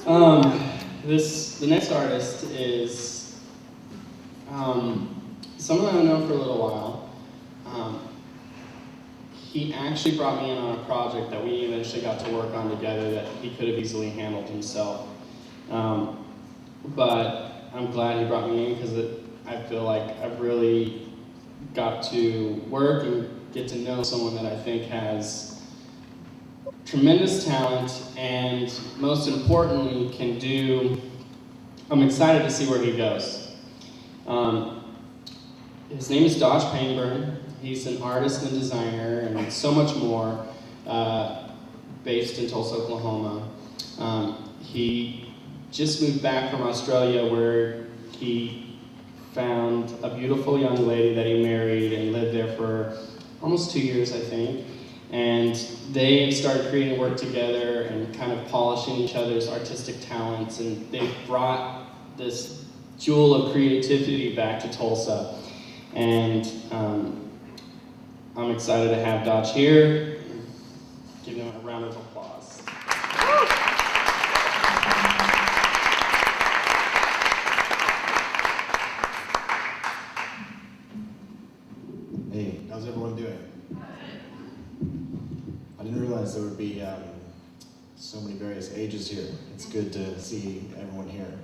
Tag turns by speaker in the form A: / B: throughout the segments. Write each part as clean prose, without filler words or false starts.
A: The next artist is someone I've known for a little while. He actually brought me in on a project that we eventually got to work on together that he could have easily handled himself. But I'm glad he brought me in because I feel like I've really got to work and get to know someone that I think has tremendous talent and most importantly can do, I'm excited to see where he goes. His name is Dodge Pangburn. He's an artist and designer and so much more, based in Tulsa, Oklahoma. He just moved back from Australia where he found a beautiful young lady that he married and lived there for almost 2 years, I think. And they started creating work together and kind of polishing each other's artistic talents, and they brought this jewel of creativity back to Tulsa. And I'm excited to have Dodge here. Give him a round of applause.
B: Hey, how's everyone doing? I didn't realize there would be so many various ages here. It's good to see everyone here.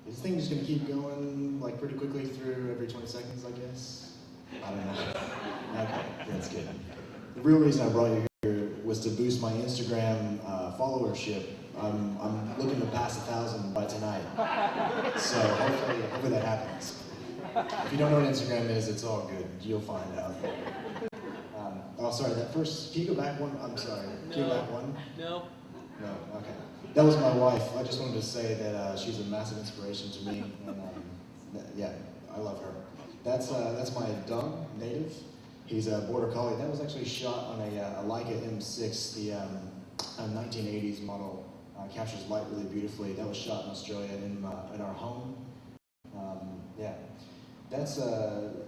B: Is this thing just gonna keep going like pretty quickly through every 20 seconds, I guess? I don't know. Okay, that's good. The real reason I brought you here was to boost my Instagram followership. I'm looking to pass 1,000 by tonight. So hopefully that happens. If you don't know what Instagram is, it's all good. You'll find out. Oh, sorry, that first, can you go back one? I'm sorry. Can you go back one?
C: No.
B: No, okay. That was my wife. I just wanted to say that she's a massive inspiration to me, and yeah, I love her. That's my dog, Native. He's a border collie. That was actually shot on a Leica M6, the 1980s model. Captures light really beautifully. That was shot in Australia in our home. Yeah, this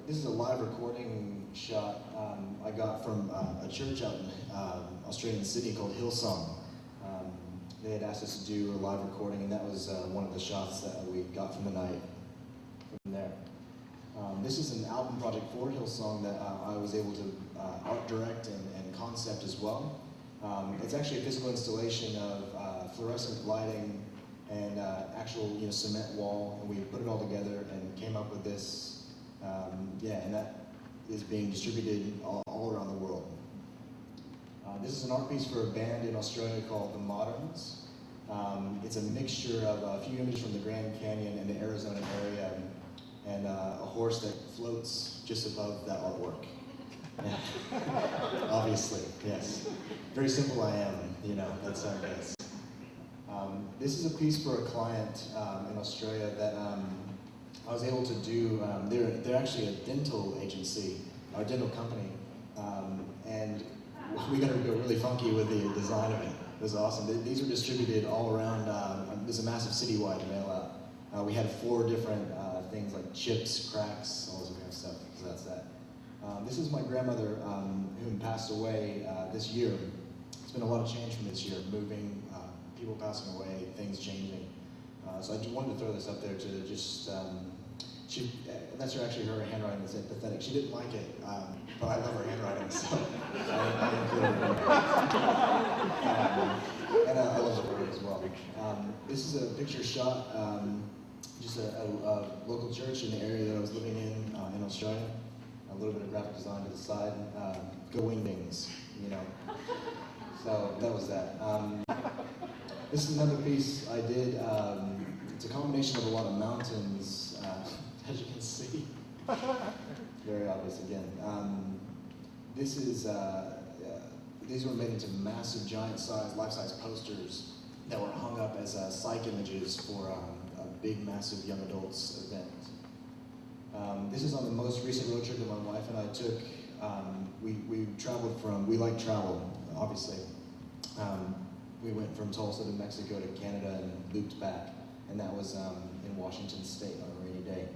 B: is a live recording shot I got from a church out in Australian Sydney called Hillsong. They had asked us to do a live recording, and that was one of the shots that we got from the night from there. This is an album project for Hillsong that I was able to art direct and concept as well. It's actually a physical installation of fluorescent lighting and actual cement wall, and we put it all together and came up with this. Yeah, and that is being distributed all around the world. This is an art piece for a band in Australia called The Moderns. It's a mixture of a few images from the Grand Canyon and the Arizona area, and a horse that floats just above that artwork. Yeah. Obviously, yes. Very simple I am, that's how it goes. This is a piece for a client in Australia that I was able to do. They're actually a dental agency, or dental company, and we got to go really funky with the design of it. It was awesome. These were distributed all around. There's a massive citywide mail out. We had 4 different things like chips, cracks, all this kind of stuff. So that's that. This is my grandmother who passed away this year. It's been a lot of change from this year, moving, people passing away, things changing. So I just wanted to throw this up there to just, that's actually her handwriting is pathetic. She didn't like it, but I love her handwriting, so I included it. And I love her as well. This is a picture shot, just a local church in the area that I was living in Australia. A little bit of graphic design to the side. Go wingdings, So that was that. This is another piece I did. It's a combination of a lot of mountains, as you can see. Very obvious again. These were made into massive, life-size posters that were hung up as psych images for a big, massive young adults event. This is on the most recent road trip that my wife and I took. We traveled we like travel, obviously. We went from Tulsa to Mexico to Canada and looped back, and that was in Washington State on a rainy day.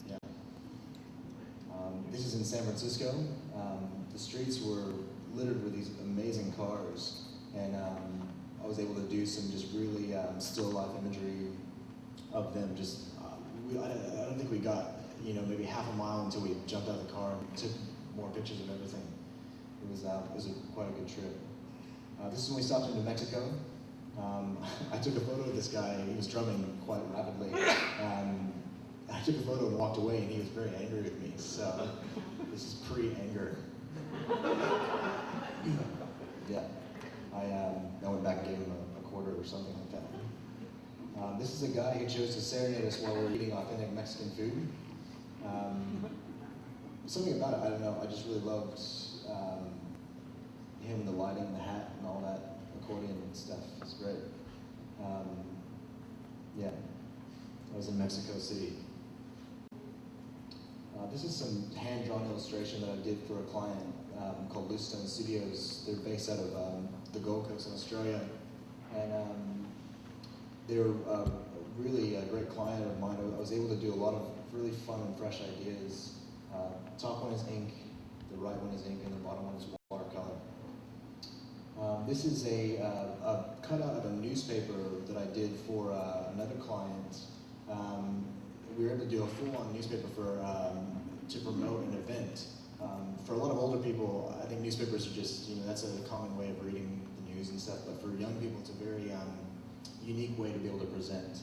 B: Yeah. This is in San Francisco. The streets were littered with these amazing cars, and I was able to do some just really still life imagery of them. Just I don't think we got maybe half a mile until we jumped out of the car and took more pictures of everything. It was quite a good trip. This is when we stopped in New Mexico. I took a photo of this guy. He was drumming quite rapidly. I took a photo and walked away, and he was very angry with me. So this is pre-anger. Yeah, I went back and gave him a quarter or something like that. This is a guy who chose to serenade us while we were eating authentic Mexican food. Something about it, I don't know, I just really loved him and the lighting and the hat and all that accordion and stuff. It's great. Yeah, I was in Mexico City. This is some hand-drawn illustration that I did for a client called Lucestone Studios. They're based out of the Gold Coast in Australia, and they're really a great client of mine. I was able to do a lot of really fun and fresh ideas. Top one is ink, the right one is ink, and the bottom one is watercolor. This is a cutout of a newspaper that I did for another client. We were able to do a full-on newspaper to promote an event. For a lot of older people, I think newspapers are just, that's a common way of reading the news and stuff, but for young people, it's a very unique way to be able to present